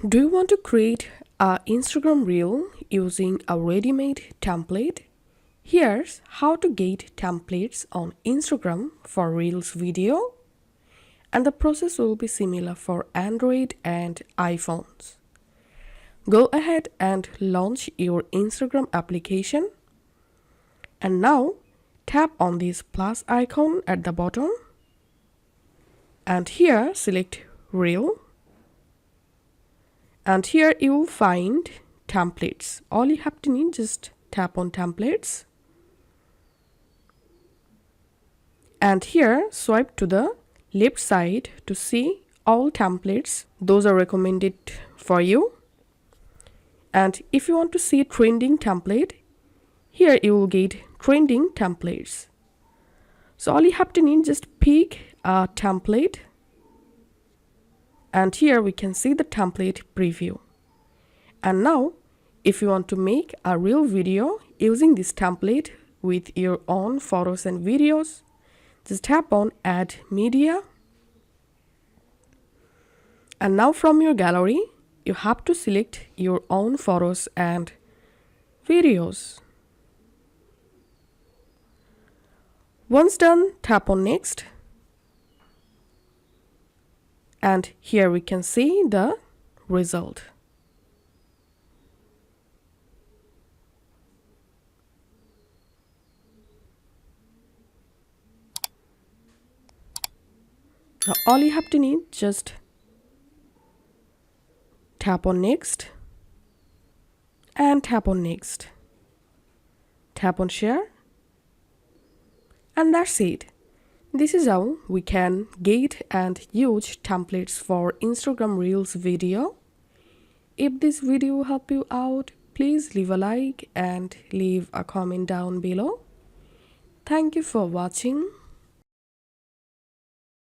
Do you want to create a Instagram reel using a ready-made template? Here's how to get templates on Instagram for Reels video, and the process will be similar for Android and iPhones. Go ahead and launch your Instagram application, and now tap on this plus icon at the bottom, and here select Reel, and here you will find templates. All you have to need, just tap on templates, and here swipe to the left side to see all templates. Those are recommended for you. And if you want to see trending template, here you will get trending templates. So all you have to need, just pick a template, and here we can see the template preview. And now if you want to make a real video using this template with your own photos and videos, just tap on add media, and now from your gallery you have to select your own photos and videos. Once done, tap on next, and here we can see the result. Now all you have to need, just tap on next and tap on next, tap on share, and that's it. This is how we can get and use templates for Instagram Reels video. If this video helped you out, please leave a like and leave a comment down below. Thank you for watching.